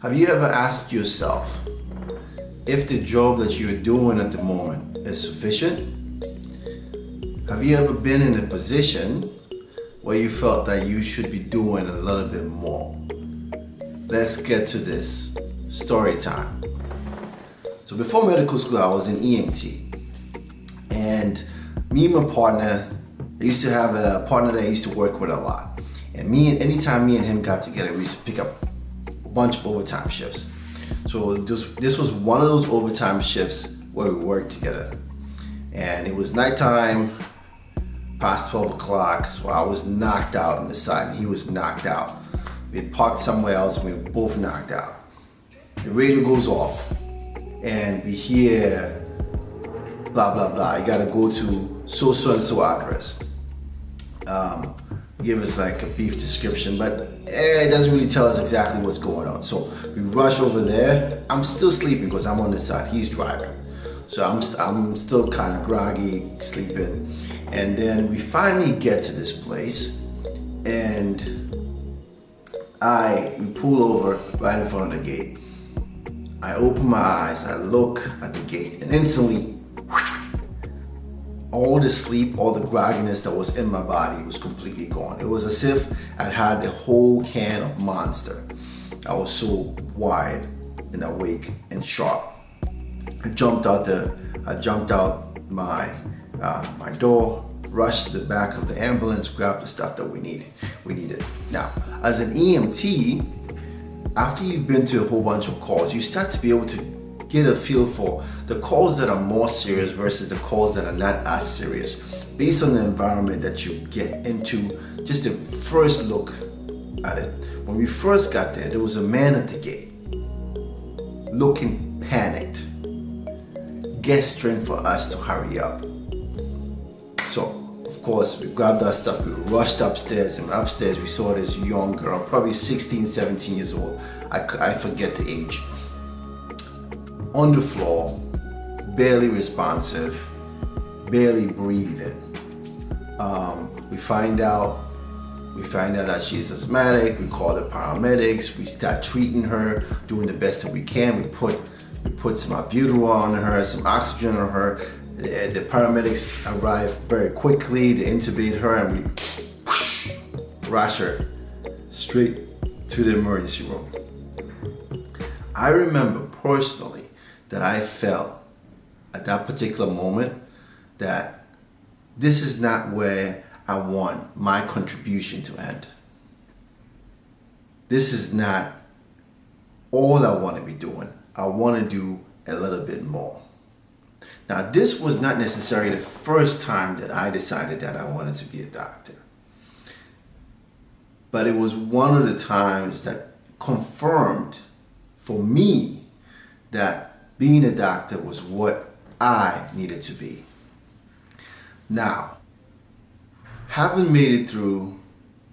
Have you ever asked yourself if the job that you're doing at the moment is sufficient? Have you ever been in a position where you felt that you should be doing a little bit more? Let's get to this. Story time. So before medical school, I was in ENT. And me and my partner, I used to have a partner that I used to work with a lot. And anytime me and him got together, we used to pick up a bunch of overtime shifts. So this was one of those overtime shifts where we worked together. And it was nighttime, past 12 o'clock, so I was knocked out on the side and he was knocked out. We had parked somewhere else and we were both knocked out. The radio goes off and we hear blah blah blah, you gotta go to so and so address. Give us like a brief description, but it doesn't really tell us exactly what's going on. So we rush over there. I'm still sleeping because I'm on the side, he's driving. So I'm still kind of groggy, sleeping. And then we finally get to this place and we pull over right in front of the gate. I open my eyes, I look at the gate, and instantly all the sleep, all the grogginess that was in my body was completely gone. It was as if I'd had a whole can of Monster. I was so wide and awake and sharp. I jumped out my door, rushed to the back of the ambulance, grabbed the stuff that we needed. Now, as an EMT, after you've been to a whole bunch of calls, you start to be able to get a feel for the calls that are more serious versus the calls that are not as serious, based on the environment that you get into. Just the first look at it. When we first got there was a man at the gate, looking panicked, gesturing for us to hurry up. So, of course, we grabbed our stuff, we rushed upstairs, and upstairs we saw this young girl, probably 16, 17 years old. I forget the age. On the floor, barely responsive, barely breathing. We find out that she's asthmatic. We call the paramedics. We start treating her, doing the best that we can. We put some albuterol on her, some oxygen on her. The paramedics arrive very quickly. They intubate her, and we rush her straight to the emergency room. I remember personally that I felt at that particular moment that this is not where I want my contribution to end. This is not all I want to be doing. I want to do a little bit more. Now, this was not necessarily the first time that I decided that I wanted to be a doctor. But it was one of the times that confirmed for me that being a doctor was what I needed to be. Now, having made it through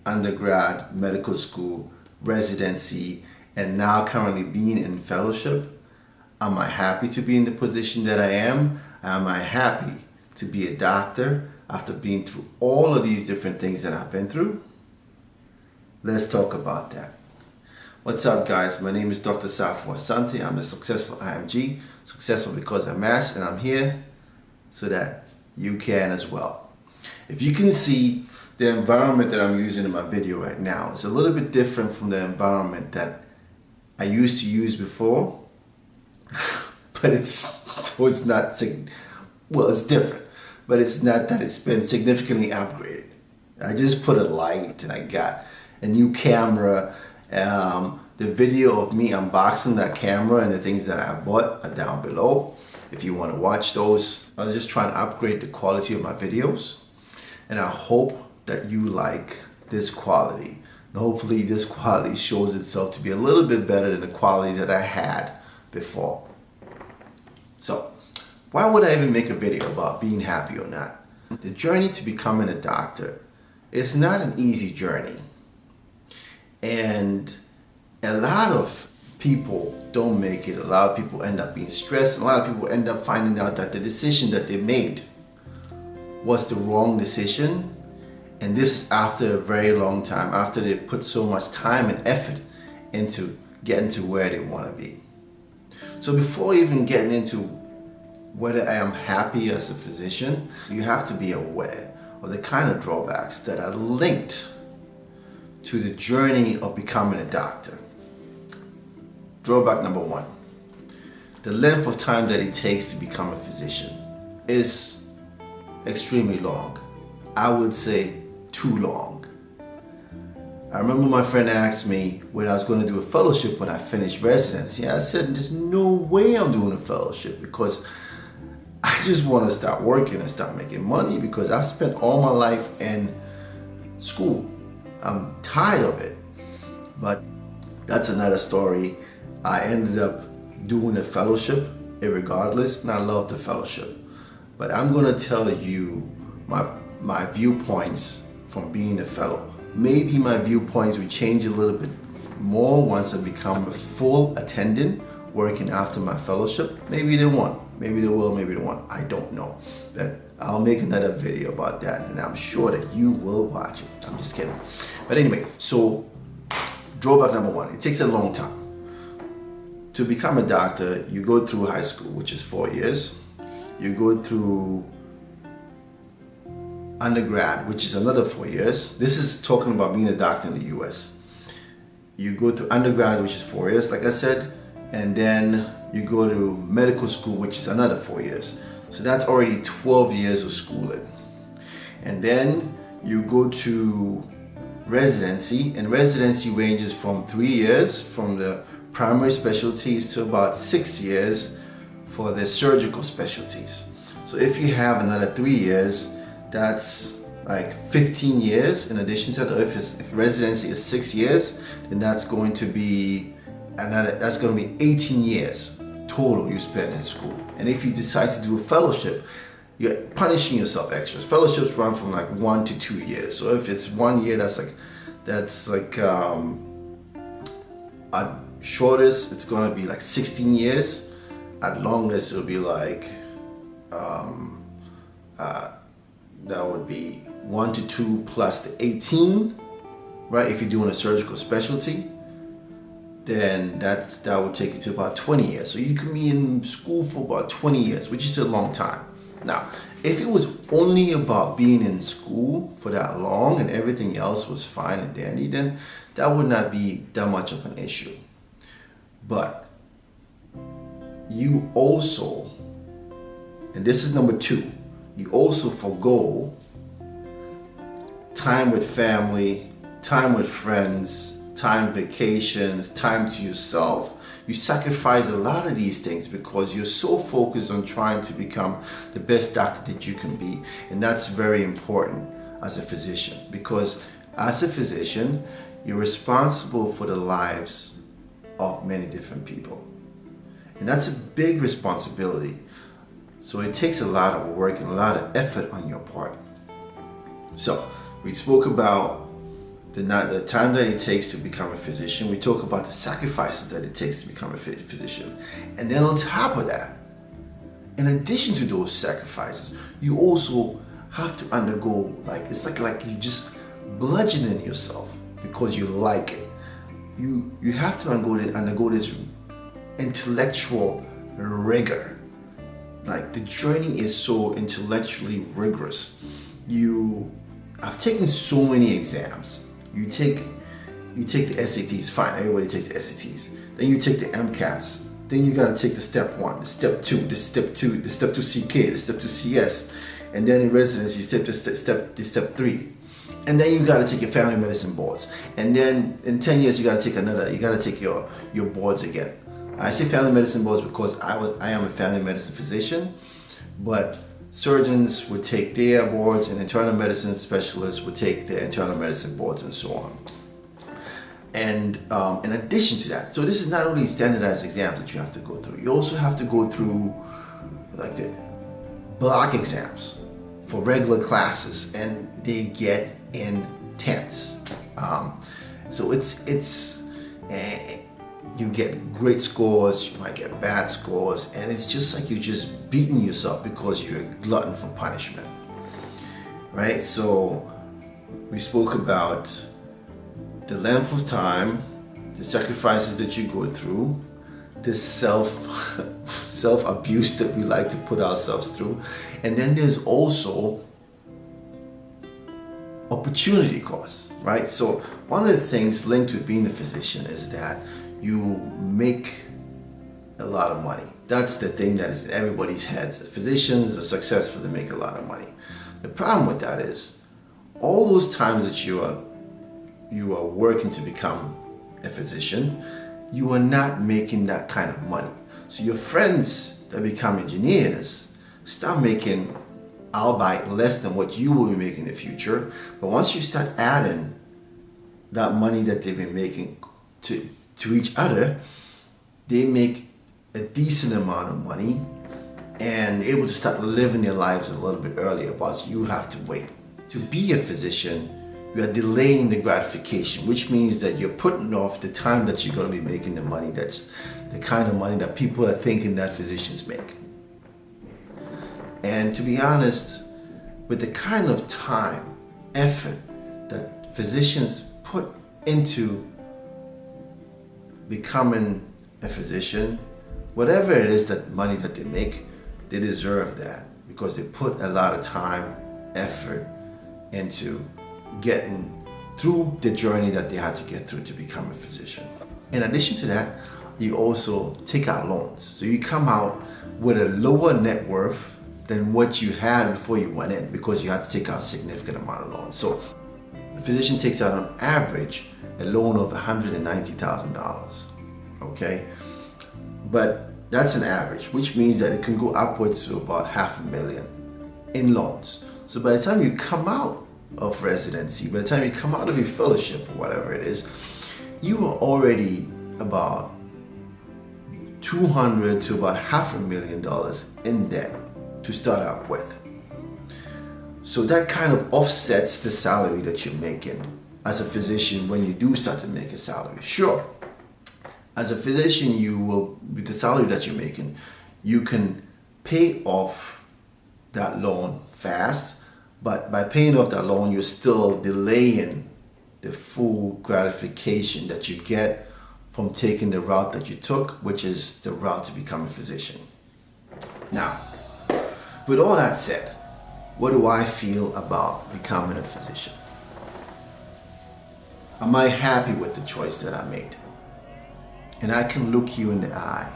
undergrad, medical school, residency, and now currently being in fellowship, am I happy to be in the position that I am? Am I happy to be a doctor after being through all of these different things that I've been through? Let's talk about that. What's up, guys? My name is Dr. Safo Asante. I'm the successful IMG, successful because I matched, and I'm here so that you can as well. If you can see the environment that I'm using in my video right now, it's a little bit different from the environment that I used to use before, but it's different, but it's not that it's been significantly upgraded. I just put a light and I got a new camera. The video of me unboxing that camera and the things that I bought are down below if you want to watch those. I was just trying to upgrade the quality of my videos, and I hope that you like this quality. And hopefully this quality shows itself to be a little bit better than the quality that I had before. So, why would I even make a video about being happy or not? The journey to becoming a doctor is not an easy journey. And a lot of people don't make it. A lot of people end up being stressed. A lot of people end up finding out that the decision that they made was the wrong decision. And this is after a very long time, after they've put so much time and effort into getting to where they want to be. So before even getting into whether I am happy as a physician, you have to be aware of the kind of drawbacks that are linked to the journey of becoming a doctor. Drawback number one, the length of time that it takes to become a physician is extremely long. I would say too long. I remember my friend asked me when I was going to do a fellowship when I finished residency. I said, there's no way I'm doing a fellowship because I just want to start working and start making money because I've spent all my life in school. I'm tired of it. But that's another story. I ended up doing a fellowship irregardless, and I love the fellowship. But I'm going to tell you my viewpoints from being a fellow. Maybe my viewpoints will change a little bit more once I become a full attendant working after my fellowship. Maybe they won't. Maybe they will, maybe they won't. I don't know. But I'll make another video about that, and I'm sure that you will watch it. I'm just kidding. But anyway, so drawback number one, it takes a long time. To become a doctor, you go through high school, which is 4 years. You go through undergrad, which is another 4 years. This is talking about being a doctor in the US. You go through undergrad, which is 4 years, like I said, and then you go to medical school, which is another 4 years. So that's already 12 years of schooling. And then you go to residency, and residency ranges from 3 years from the primary specialties to about 6 years for the surgical specialties. So if you have another 3 years, that's like 15 years in addition to that. If residency is 6 years, then that's going to be 18 years total you spend in school. And if you decide to do a fellowship, you're punishing yourself extra. Fellowships run from like 1 to 2 years. So if it's 1 year, that's like at shortest it's gonna be like 16 years. At longest it'll be like that would be 1 to 2 plus the 18, right? If you're doing a surgical specialty, then that would take you to about 20 years. So you can be in school for about 20 years, which is a long time. Now, if it was only about being in school for that long and everything else was fine and dandy, then that would not be that much of an issue. But you also, and this is number two, you also forgo time with family, time with friends, time vacations, time to yourself. You sacrifice a lot of these things because you're so focused on trying to become the best doctor that you can be. And that's very important as a physician, because as a physician, you're responsible for the lives of many different people. And that's a big responsibility. So it takes a lot of work and a lot of effort on your part. So we spoke about the time that it takes to become a physician. We talk about the sacrifices that it takes to become a physician. And then on top of that, in addition to those sacrifices, you also have to undergo, it's like you just bludgeoning yourself because you like it. You have to undergo this intellectual rigor. Like, the journey is so intellectually rigorous. I've taken so many exams. You take the SATs, fine, everybody takes the SATs. Then you take the MCATs. Then you gotta take the step 1, the step 2, the step 2 CK, the step 2 CS. And then in residency, you step 3. And then you gotta take your family medicine boards. And then in 10 years, you gotta take your boards again. I say family medicine boards because I am a family medicine physician, but surgeons would take their boards and internal medicine specialists would take their internal medicine boards and so on. And in addition to that, so this is not only standardized exams that you have to go through, you also have to go through like the block exams for regular classes, and they get intense. So you get great scores, you might get bad scores, and it's just like you're just beating yourself because you're a glutton for punishment, right? So we spoke about the length of time, the sacrifices that you go through, the self-abuse that we like to put ourselves through. And then there's also opportunity costs, right? So one of the things linked with being a physician is that you make a lot of money. That's the thing that is in everybody's heads. Physicians are successful, they make a lot of money. The problem with that is all those times that you are working to become a physician, you are not making that kind of money. So your friends that become engineers start making, albeit less than what you will be making in the future. But once you start adding that money that they've been making to each other, they make a decent amount of money and able to start living their lives a little bit earlier, but you have to wait. To be a physician, you are delaying the gratification, which means that you're putting off the time that you're going to be making the money. That's the kind of money that people are thinking that physicians make. And to be honest, with the kind of time, effort that physicians put into becoming a physician, whatever it is that money that they make, they deserve that because they put a lot of time, effort into getting through the journey that they had to get through to become a physician. In addition to that, you also take out loans. So you come out with a lower net worth than what you had before you went in because you had to take out a significant amount of loans. So a physician takes out on average a loan of $190,000, okay? But that's an average, which means that it can go upwards to about $500,000 in loans. So by the time you come out of residency, by the time you come out of your fellowship or whatever it is, you are already about $200,000 to about $500,000 in debt to start out with. So that kind of offsets the salary that you're making as a physician when you do start to make a salary. Sure, as a physician, you will, with the salary that you're making, you can pay off that loan fast, but by paying off that loan, you're still delaying the full gratification that you get from taking the route that you took, which is the route to become a physician. Now, with all that said, what do I feel about becoming a physician? Am I happy with the choice that I made? And I can look you in the eye.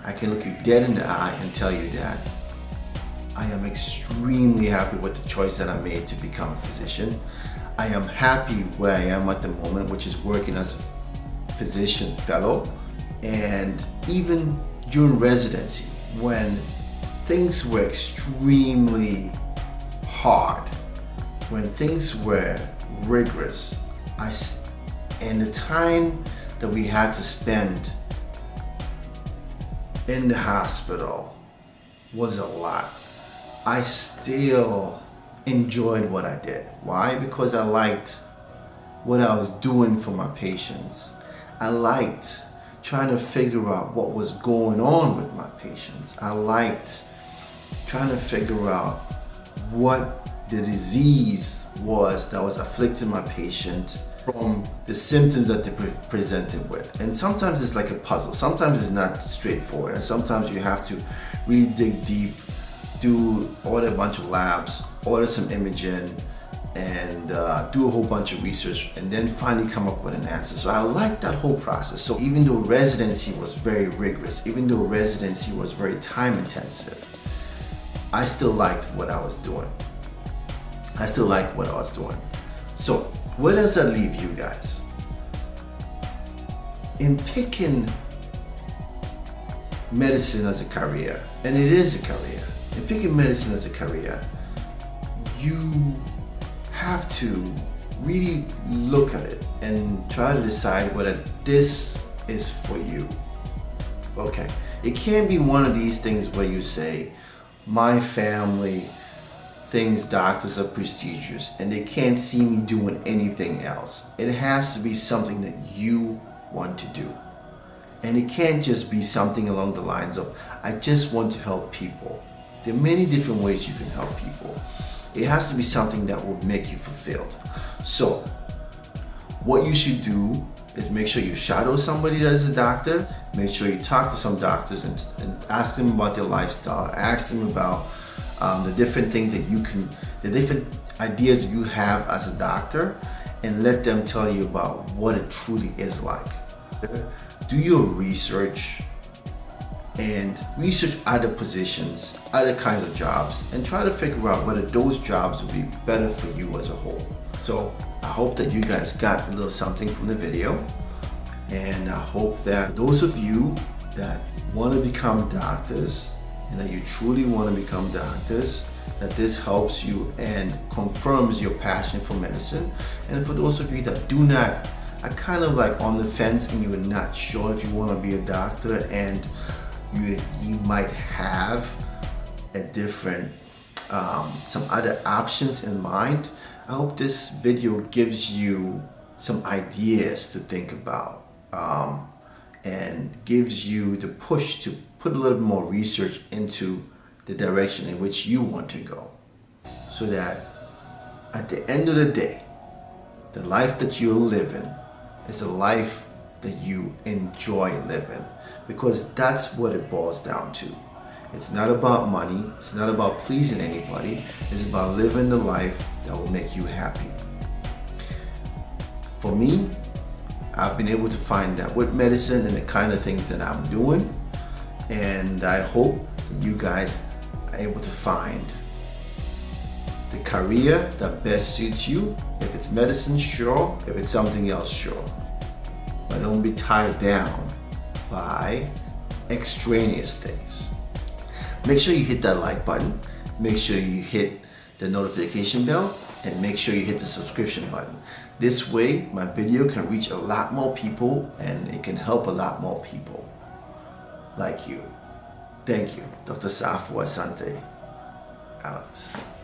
I can look you dead in the eye and tell you that I am extremely happy with the choice that I made to become a physician. I am happy where I am at the moment, which is working as a physician fellow. And even during residency, when things were extremely hard, when things were rigorous, and the time that we had to spend in the hospital was a lot, I still enjoyed what I did. Why? Because I liked what I was doing for my patients. I liked trying to figure out what was going on with my patients. I liked trying to figure out what the disease was that was afflicting my patient from the symptoms that they presented with. And sometimes it's like a puzzle. Sometimes it's not straightforward. And sometimes you have to really dig deep, order a bunch of labs, order some imaging, and do a whole bunch of research, and then finally come up with an answer. So I like that whole process. So even though residency was very rigorous, even though residency was very time intensive, I still liked what I was doing. So where does that leave you guys? In picking medicine as a career, and it is a career, in picking medicine as a career, you have to really look at it and try to decide whether this is for you. Okay, it can't be one of these things where you say, my family thinks doctors are prestigious and they can't see me doing anything else. It has to be something that you want to do. And it can't just be something along the lines of, I just want to help people. There are many different ways you can help people. It has to be something that will make you fulfilled. So what you should do is make sure you shadow somebody that is a doctor. Make sure you talk to some doctors and ask them about their lifestyle. Ask them about the different things that the different ideas you have as a doctor, and let them tell you about what it truly is like. Do your research and research other positions, other kinds of jobs, and try to figure out whether those jobs will be better for you as a whole. So I hope that you guys got a little something from the video, and I hope that those of you that want to become doctors and that you truly want to become doctors, that this helps you and confirms your passion for medicine. And for those of you that do not, are kind of like on the fence and you're not sure if you want to be a doctor, and you might have a different some other options in mind, I hope this video gives you some ideas to think about and gives you the push to put a little bit more research into the direction in which you want to go, so that at the end of the day, the life that you're living is a life that you enjoy living, because that's what it boils down to. It's not about money, it's not about pleasing anybody, it's about living the life that will make you happy. For me, I've been able to find that with medicine and the kind of things that I'm doing, and I hope you guys are able to find the career that best suits you. If it's medicine, sure. If it's something else, sure. But don't be tied down by extraneous things. Make sure you hit that like button, make sure you hit the notification bell, and make sure you hit the subscription button. This way my video can reach a lot more people and it can help a lot more people like you. Thank you. Dr. Safo Asante out.